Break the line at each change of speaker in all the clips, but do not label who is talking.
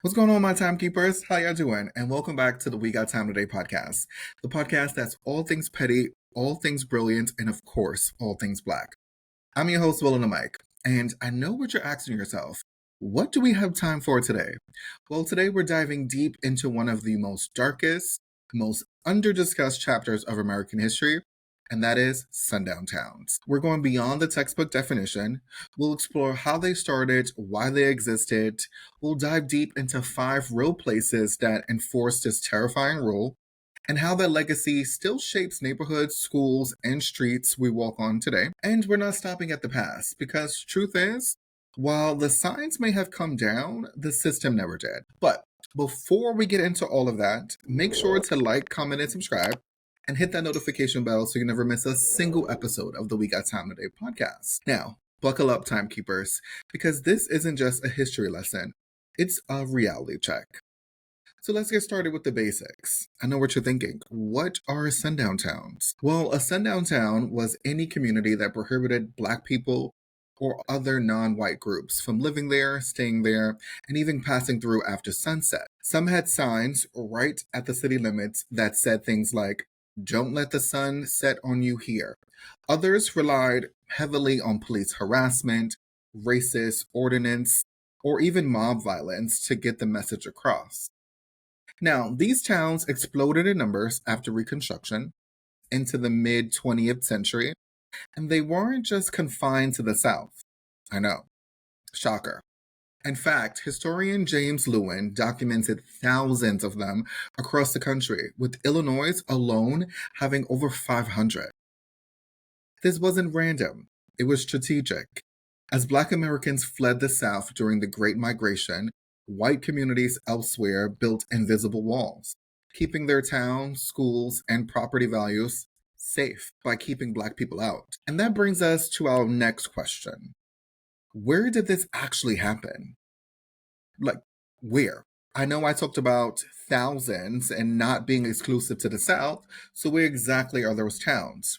What's going on, my timekeepers? How y'all doing? And welcome back to the We Got Time Today podcast, the podcast that's all things petty, all things brilliant, and of course, all things black. I'm your host, Will on the mic, and I know what you're asking yourself. What do we have time for today? Well, today we're diving deep into one of the most darkest, most under-discussed chapters of American history, and that is sundown towns. We're going beyond the textbook definition. We'll explore how they started, why they existed. We'll dive deep into 5 real places that enforced this terrifying rule, and how that legacy still shapes neighborhoods, schools, and streets we walk on today. And we're not stopping at the past, because truth is, while the signs may have come down, the system never did. But before we get into all of that, make sure to like, comment, and subscribe, and hit that notification bell so you never miss a single episode of the We Got Time Today podcast. Now, buckle up, timekeepers, because this isn't just a history lesson, it's a reality check. So let's get started with the basics. I know what you're thinking. What are sundown towns? Well, a sundown town was any community that prohibited Black people or other non-white groups from living there, staying there, and even passing through after sunset. Some had signs right at the city limits that said things like, "Don't let the sun set on you here." Others relied heavily on police harassment, racist ordinance, or even mob violence to get the message across. Now, these towns exploded in numbers after Reconstruction into the mid 20th century, and they weren't just confined to the South. I know. Shocker. In fact, historian James Lewin documented thousands of them across the country, with Illinois alone having over 500. This wasn't random, it was strategic. As Black Americans fled the South during the Great Migration, white communities elsewhere built invisible walls, keeping their towns, schools, and property values safe by keeping Black people out. And that brings us to our next question. Where did this actually happen? Like, where? I know I talked about thousands and not being exclusive to the South, so where exactly are those towns?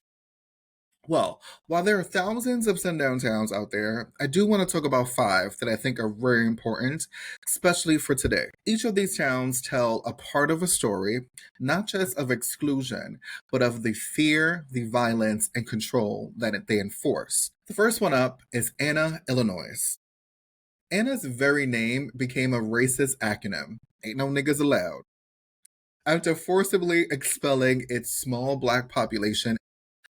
Well, while there are thousands of sundown towns out there, I do want to talk about 5 that I think are very important, especially for today. Each of these towns tell a part of a story, not just of exclusion, but of the fear, the violence, and control that they enforce. The first one up is Anna, Illinois. Anna's very name became a racist acronym. Ain't no niggas allowed. After forcibly expelling its small Black population,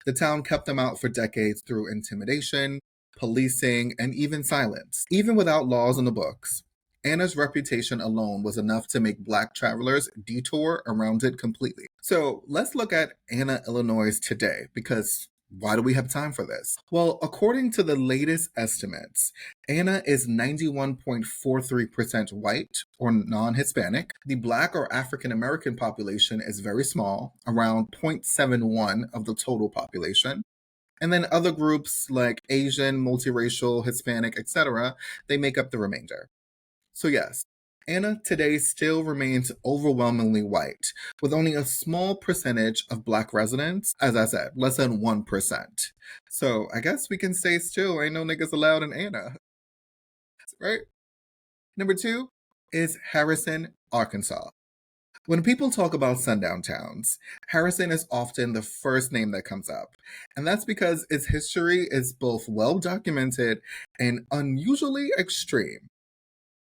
the town kept them out for decades through intimidation, policing, and even silence. Even without laws on the books, Anna's reputation alone was enough to make Black travelers detour around it completely. So let's look at Anna, Illinois today, because why do we have time for this? Well, according to the latest estimates, Anna is 91.43% white or non-Hispanic. The Black or African American population is very small, around 0.71 of the total population. And then other groups like Asian, multiracial, Hispanic, etc., they make up the remainder. So yes, Anna today still remains overwhelmingly white, with only a small percentage of Black residents, as I said, less than 1%. So I guess we can say still ain't no niggas allowed in Anna, right? Number 2 is Harrison, Arkansas. When people talk about sundown towns, Harrison is often the first name that comes up. And that's because its history is both well documented and unusually extreme.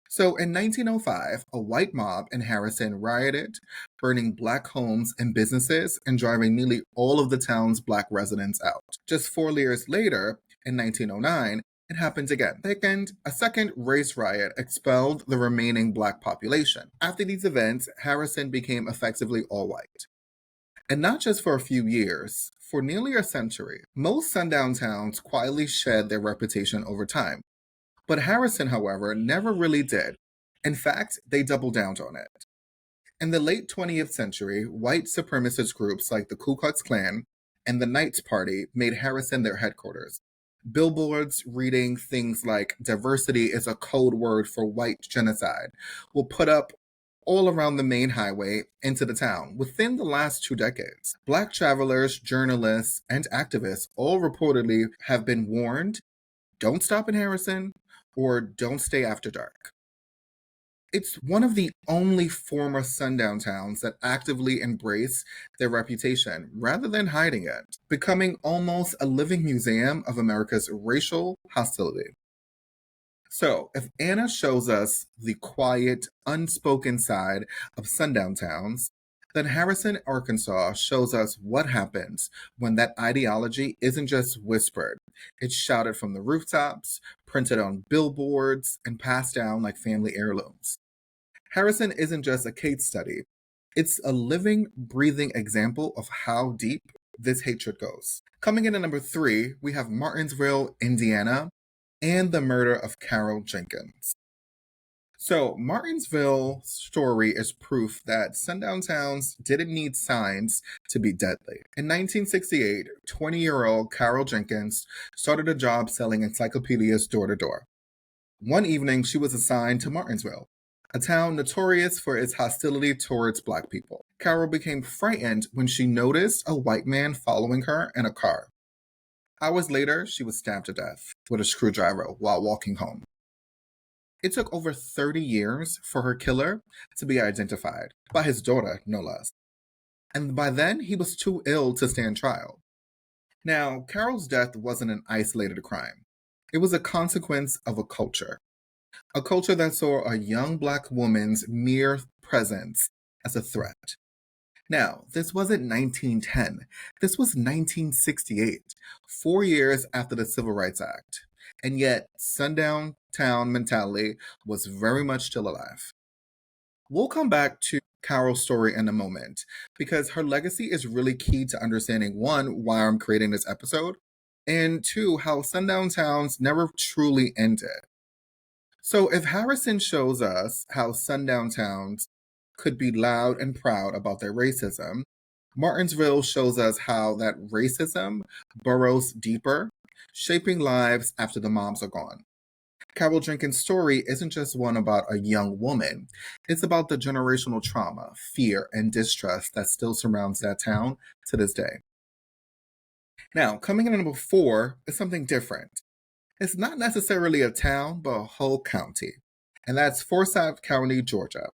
So in 1905, a white mob in Harrison rioted, burning Black homes and businesses and driving nearly all of the town's Black residents out. Just 4 years later, in 1909, it happened again. A second race riot expelled the remaining Black population. After these events, Harrison became effectively all white. And not just for a few years, for nearly a century, most sundown towns quietly shed their reputation over time. But Harrison, however, never really did. In fact, they doubled down on it. In the late 20th century, white supremacist groups like the Ku Klux Klan and the Knights Party made Harrison their headquarters. Billboards reading things like "diversity is a code word for white genocide" were put up all around the main highway into the town within the last 2 decades. Black travelers, journalists, and activists all reportedly have been warned, don't stop in Harrison, or don't stay after dark. It's one of the only former sundown towns that actively embrace their reputation rather than hiding it, becoming almost a living museum of America's racial hostility. So, if Anna shows us the quiet, unspoken side of sundown towns, then Harrison, Arkansas shows us what happens when that ideology isn't just whispered. It's shouted from the rooftops, printed on billboards, and passed down like family heirlooms. Harrison isn't just a case study, it's a living, breathing example of how deep this hatred goes. Coming in at number 3, we have Martinsville, Indiana, and the murder of Carol Jenkins. So, Martinsville's story is proof that sundown towns didn't need signs to be deadly. In 1968, 20-year-old Carol Jenkins started a job selling encyclopedias door to door. One evening, she was assigned to Martinsville, a town notorious for its hostility towards Black people. Carol became frightened when she noticed a white man following her in a car. Hours later, she was stabbed to death with a screwdriver while walking home. It took over 30 years for her killer to be identified, by his daughter, no less. And by then, he was too ill to stand trial. Now, Carol's death wasn't an isolated crime. It was a consequence of a culture that saw a young Black woman's mere presence as a threat. Now, this wasn't 1910. This was 1968, 4 years after the Civil Rights Act. And yet, sundown town mentality was very much still alive. We'll come back to Carol's story in a moment because her legacy is really key to understanding one, why I'm creating this episode, and two, how sundown towns never truly ended. So, if Harrison shows us how sundown towns could be loud and proud about their racism, Martinsville shows us how that racism burrows deeper, shaping lives after the moms are gone. Carol Jenkins' story isn't just one about a young woman, it's about the generational trauma, fear, and distrust that still surrounds that town to this day. Now, coming in at number 4 is something different. It's not necessarily a town, but a whole county, and that's Forsyth County, Georgia.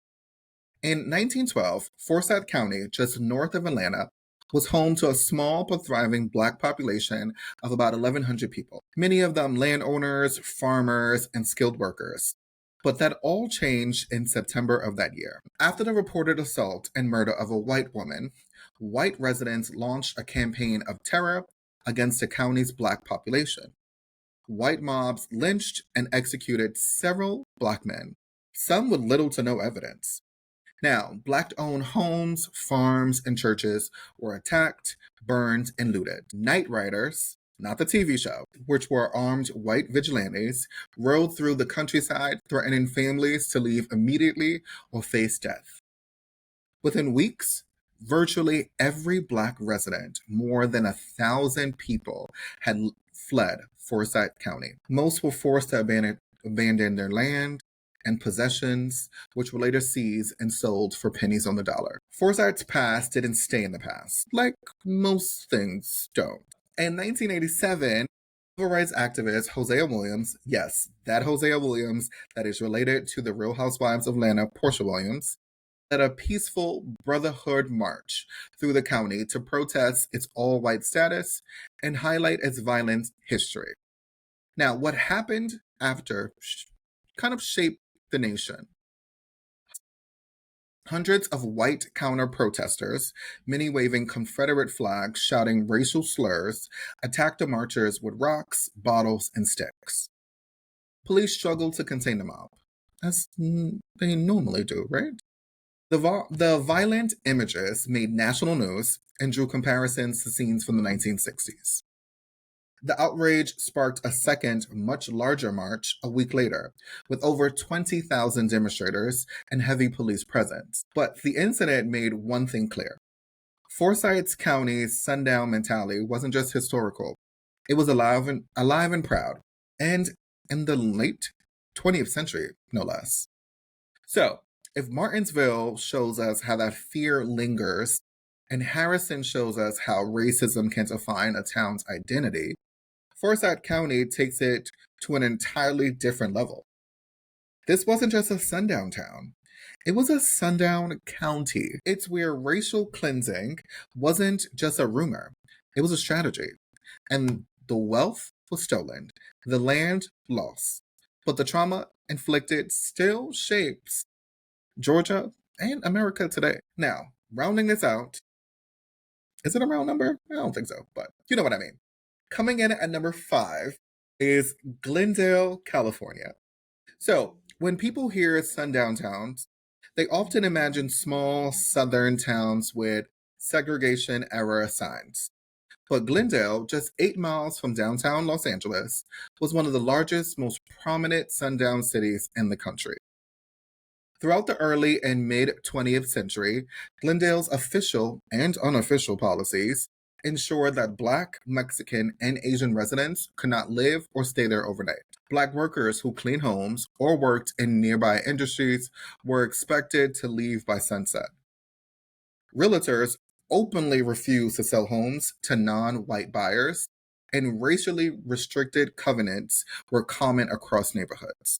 In 1912, Forsyth County, just north of Atlanta, was home to a small but thriving Black population of about 1,100 people, many of them landowners, farmers, and skilled workers. But that all changed in September of that year. After the reported assault and murder of a white woman, white residents launched a campaign of terror against the county's Black population. White mobs lynched and executed several Black men, some with little to no evidence. Now, Black-owned homes, farms, and churches were attacked, burned, and looted. Night Riders, not the TV show, which were armed white vigilantes, rode through the countryside, threatening families to leave immediately or face death. Within weeks, virtually every Black resident, more than 1,000 people, had fled Forsyth County. Most were forced to abandon their land and possessions, which were later seized and sold for pennies on the dollar. Forsyth's past didn't stay in the past, like most things don't. In 1987, civil rights activist Hosea Williams, yes, that Hosea Williams that is related to the Real Housewives of Atlanta, Portia Williams, led a peaceful Brotherhood March through the county to protest its all-white status and highlight its violent history. Now, what happened after kind of shaped the nation. Hundreds of white counter-protesters, many waving Confederate flags, shouting racial slurs, attacked the marchers with rocks, bottles, and sticks. Police struggled to contain the mob, as they normally do, right? The violent images made national news and drew comparisons to scenes from the 1960s. The outrage sparked a second, much larger march a week later, with over 20,000 demonstrators and heavy police presence. But the incident made one thing clear. Forsyth County's sundown mentality wasn't just historical. It was alive and proud, and in the late 20th century, no less. So, if Martinsville shows us how that fear lingers, and Harrison shows us how racism can define a town's identity, Forsyth County takes it to an entirely different level. This wasn't just a sundown town. It was a sundown county. It's where racial cleansing wasn't just a rumor, it was a strategy. And the wealth was stolen, the land lost. But the trauma inflicted still shapes Georgia and America today. Now, rounding this out, is it a round number? I don't think so, but you know what I mean. Coming in at number 5 is Glendale, California. So, when people hear sundown towns, they often imagine small southern towns with segregation era signs. But Glendale, just 8 miles from downtown Los Angeles, was one of the largest, most prominent sundown cities in the country. Throughout the early and mid 20th century, Glendale's official and unofficial policies ensured that Black, Mexican, and Asian residents could not live or stay there overnight. Black workers who cleaned homes or worked in nearby industries were expected to leave by sunset. Realtors openly refused to sell homes to non white buyers, and racially restricted covenants were common across neighborhoods.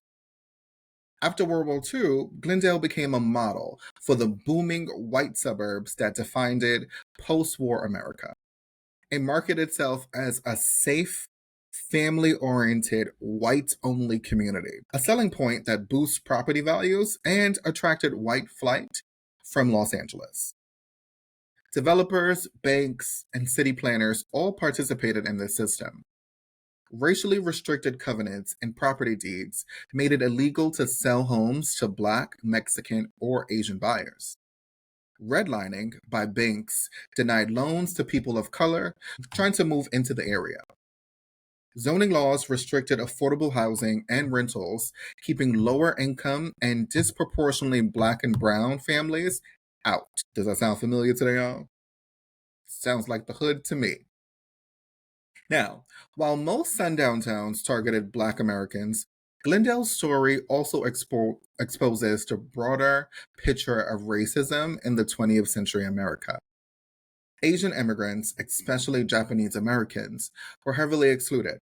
After World War II, Glendale became a model for the booming white suburbs that defined post war America. It marketed itself as a safe, family oriented, white only community, a selling point that boosts property values and attracted white flight from Los Angeles. Developers, banks, and city planners all participated in this system. Racially restricted covenants and property deeds made it illegal to sell homes to Black, Mexican, or Asian buyers. Redlining by banks denied loans to people of color trying to move into the area. Zoning laws restricted affordable housing and rentals, keeping lower income and disproportionately Black and brown families out. Does that sound familiar to y'all? Sounds like the hood to me. Now, while most sundown towns targeted Black Americans, Glendale's story also exposes the broader picture of racism in the 20th century America. Asian immigrants, especially Japanese Americans, were heavily excluded.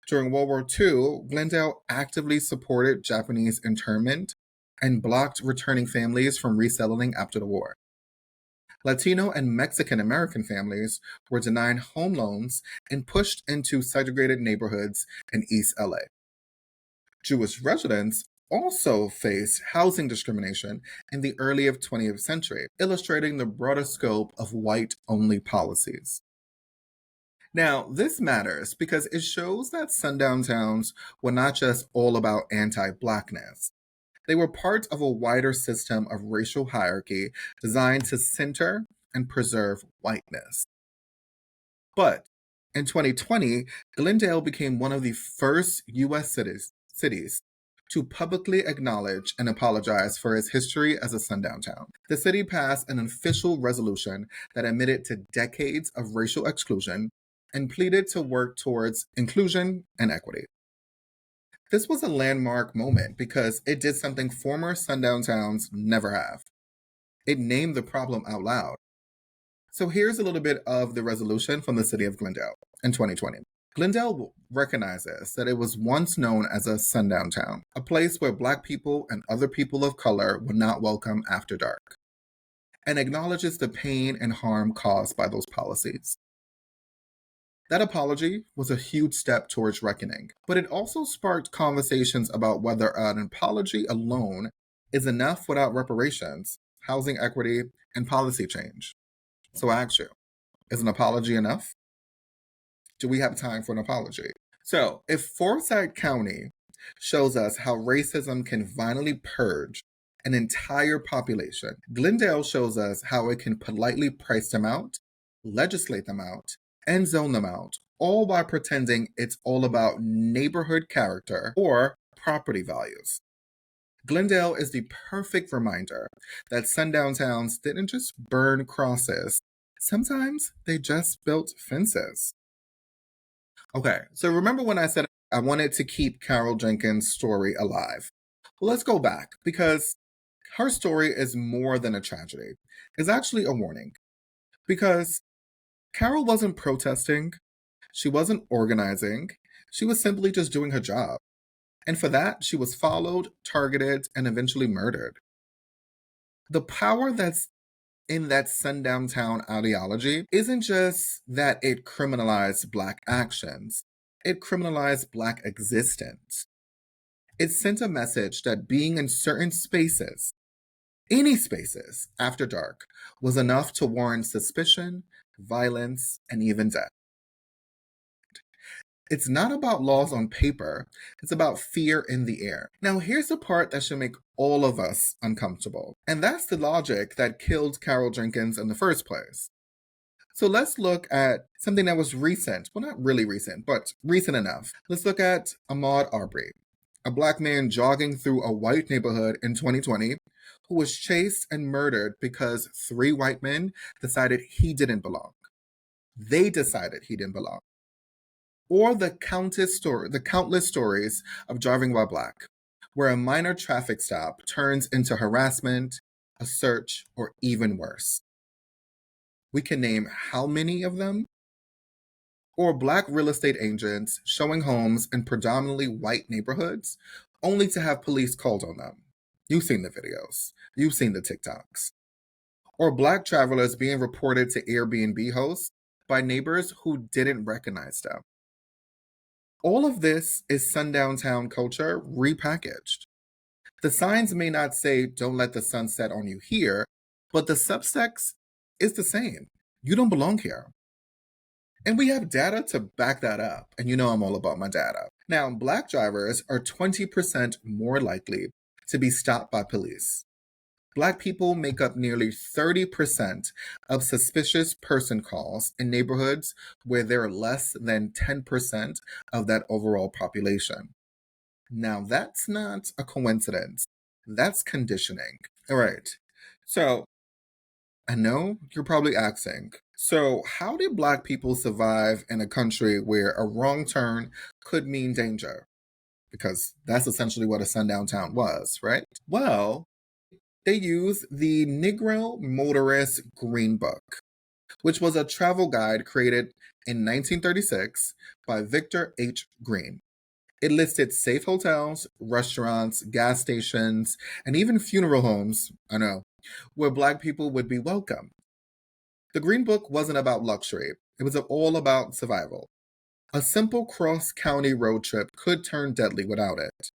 During World War II, Glendale actively supported Japanese internment and blocked returning families from resettling after the war. Latino and Mexican American families were denied home loans and pushed into segregated neighborhoods in East LA. Jewish residents also faced housing discrimination in the early 20th century, illustrating the broader scope of white-only policies. Now, this matters because it shows that sundown towns were not just all about anti-Blackness. They were part of a wider system of racial hierarchy designed to center and preserve whiteness. But in 2020, Glendale became one of the first U.S. cities to publicly acknowledge and apologize for its history as a sundown town. The city passed an official resolution that admitted to decades of racial exclusion and pleaded to work towards inclusion and equity. This was a landmark moment because it did something former sundown towns never have. It named the problem out loud. So here's a little bit of the resolution from the city of Glendale in 2020. Glendale recognizes that it was once known as a sundown town, a place where Black people and other people of color were not welcome after dark, and acknowledges the pain and harm caused by those policies. That apology was a huge step towards reckoning, but it also sparked conversations about whether an apology alone is enough without reparations, housing equity, and policy change. So I ask you, is an apology enough? Do we have time for an apology? So if Forsyth County shows us how racism can finally purge an entire population, Glendale shows us how it can politely price them out, legislate them out, and zone them out, all while pretending it's all about neighborhood character or property values. Glendale is the perfect reminder that sundown towns didn't just burn crosses. Sometimes they just built fences. Okay, so remember when I said I wanted to keep Carol Jenkins' story alive? Well, let's go back because her story is more than a tragedy. It's actually a warning. Because Carol wasn't protesting, she wasn't organizing, she was simply just doing her job. And for that, she was followed, targeted, and eventually murdered. The power that's in that sundown town ideology isn't just that it criminalized Black actions, it criminalized Black existence. It sent a message that being in certain spaces, any spaces, after dark, was enough to warrant suspicion, violence, and even death. It's not about laws on paper, it's about fear in the air. Now, here's the part that should make all of us uncomfortable, and that's the logic that killed Carol Jenkins in the first place. So let's look at something that was recent. Well, not really recent, but recent enough. Let's look at Ahmaud Arbery, a Black man jogging through a white neighborhood in 2020 who was chased and murdered because three white men decided he didn't belong. They decided he didn't belong. Or the countless stories of driving while Black, where a minor traffic stop turns into harassment, a search, or even worse. We can name how many of them? Or Black real estate agents showing homes in predominantly white neighborhoods only to have police called on them. You've seen the videos, you've seen the TikToks. Or Black travelers being reported to Airbnb hosts by neighbors who didn't recognize them. All of this is sundown town culture repackaged. The signs may not say, "Don't let the sun set on you here," but the subtext is the same. You don't belong here. And we have data to back that up. And you know I'm all about my data. Now, Black drivers are 20% more likely to be stopped by police. Black people make up nearly 30% of suspicious person calls in neighborhoods where they're less than 10% of that overall population. Now, that's not a coincidence. That's conditioning. All right. So, I know you're probably asking, so how did Black people survive in a country where a wrong turn could mean danger? Because that's essentially what a sundown town was, right? Well, they used the Negro Motorist Green Book, which was a travel guide created in 1936 by Victor H. Green. It listed safe hotels, restaurants, gas stations, and even funeral homes, I know, where Black people would be welcome. The Green Book wasn't about luxury, it was all about survival. A simple cross county road trip could turn deadly without it.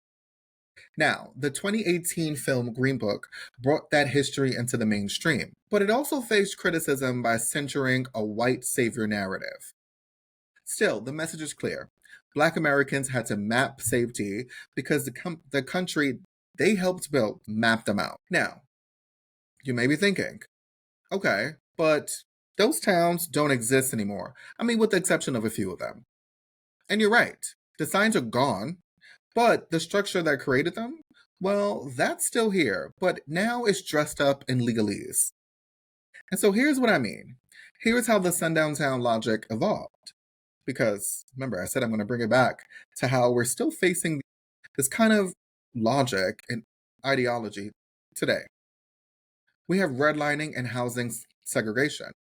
Now, the 2018 film Green Book brought that history into the mainstream, but it also faced criticism by centering a white savior narrative. Still, the message is clear. Black Americans had to map safety because the country they helped build mapped them out. Now, you may be thinking, okay, but those towns don't exist anymore. I mean, with the exception of a few of them. And you're right, the signs are gone, but the structure that created them, well, that's still here, but now it's dressed up in legalese. And so here's what I mean. Here's how the sundown town logic evolved. Because remember, I said I'm going to bring it back to how we're still facing this kind of logic and ideology today. We have redlining and housing segregation.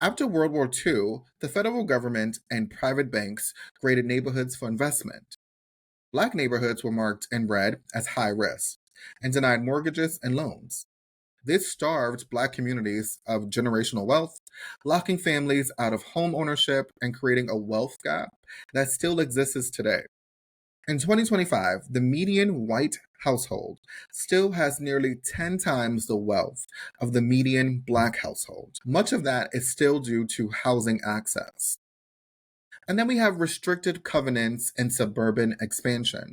After World War II, the federal government and private banks graded neighborhoods for investment. Black neighborhoods were marked in red as high risk and denied mortgages and loans. This starved Black communities of generational wealth, locking families out of home ownership and creating a wealth gap that still exists today. In 2025, the median white household still has nearly 10 times the wealth of the median Black household. Much of that is still due to housing access. And then we have restricted covenants and suburban expansion.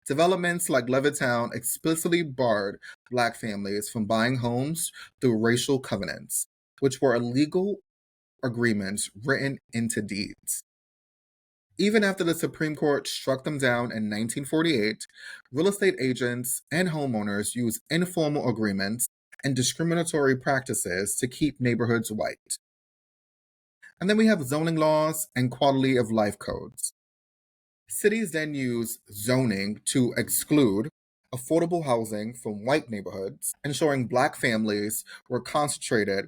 Developments like Levittown explicitly barred Black families from buying homes through racial covenants, which were illegal agreements written into deeds. Even after the Supreme Court struck them down in 1948, real estate agents and homeowners used informal agreements and discriminatory practices to keep neighborhoods white. And then we have zoning laws and quality of life codes. Cities then use zoning to exclude affordable housing from white neighborhoods, ensuring Black families were concentrated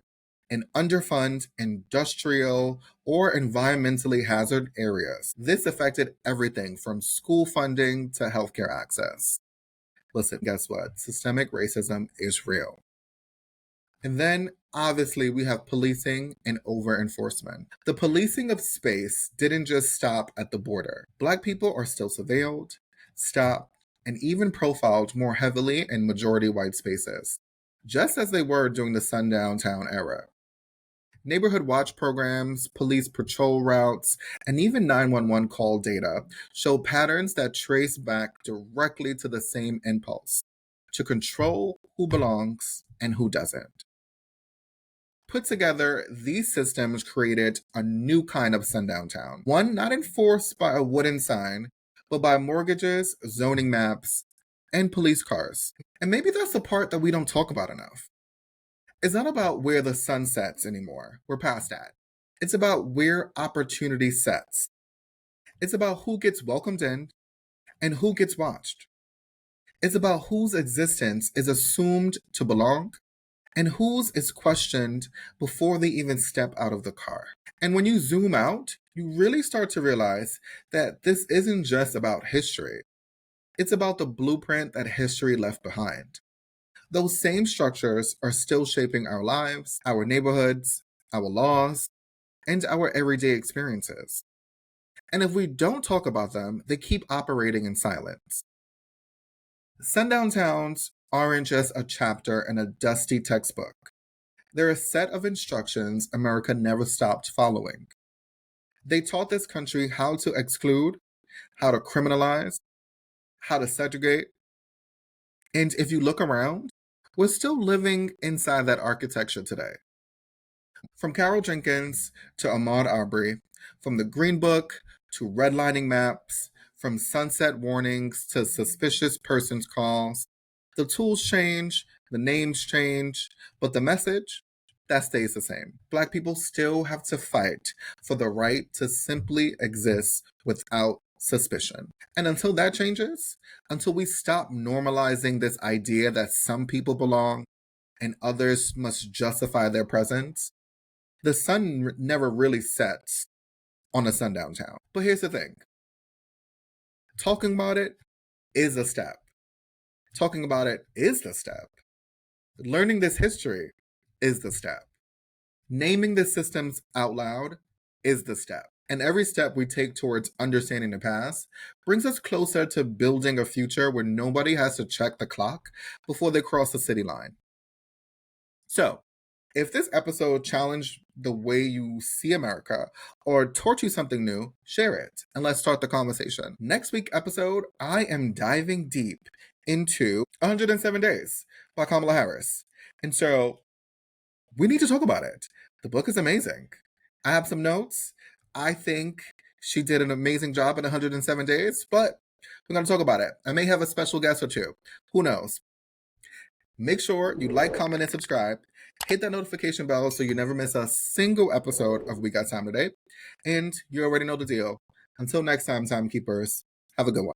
in underfunded, industrial, or environmentally hazard areas. This affected everything from school funding to healthcare access. Listen, guess what? Systemic racism is real. And then, obviously, we have policing and over enforcement. The policing of space didn't just stop at the border. Black people are still surveilled, stopped, and even profiled more heavily in majority white spaces, just as they were during the Sundown town era. Neighborhood watch programs, police patrol routes, and even 911 call data show patterns that trace back directly to the same impulse to control who belongs and who doesn't. Put together, these systems created a new kind of sundown town, one not enforced by a wooden sign, but by mortgages, zoning maps, and police cars. And maybe that's the part that we don't talk about enough. It's not about where the sun sets anymore. We're past that. It's about where opportunity sets. It's about who gets welcomed in and who gets watched. It's about whose existence is assumed to belong and whose is questioned before they even step out of the car. And when you zoom out, you really start to realize that this isn't just about history. It's about the blueprint that history left behind. Those same structures are still shaping our lives, our neighborhoods, our laws, and our everyday experiences. And if we don't talk about them, they keep operating in silence. Sundown towns aren't just a chapter in a dusty textbook. They're a set of instructions America never stopped following. They taught this country how to exclude, how to criminalize, how to segregate. And if you look around, we're still living inside that architecture today. From Carol Jenkins to Ahmaud Arbery, from the Green Book to redlining maps, from sunset warnings to suspicious persons calls, the tools change, the names change, but the message, that stays the same. Black people still have to fight for the right to simply exist without suspicion. And until that changes, until we stop normalizing this idea that some people belong and others must justify their presence, the sun never really sets on a sundown town. But here's the thing. Talking about it is a step. Talking about it is the step. Learning this history is the step. Naming the systems out loud is the step. And every step we take towards understanding the past brings us closer to building a future where nobody has to check the clock before they cross the city line. So, if this episode challenged the way you see America or taught you something new, share it and let's start the conversation. Next week's episode, I am diving deep into 107 Days by Kamala Harris. And so we need to talk about it. The book is amazing. I have some notes. I think she did an amazing job in 107 days, but we're going to talk about it. I may have a special guest or two. Who knows? Make sure you like, comment, and subscribe. Hit that notification bell so you never miss a single episode of We Got Time Today. And you already know the deal. Until next time, timekeepers, have a good one.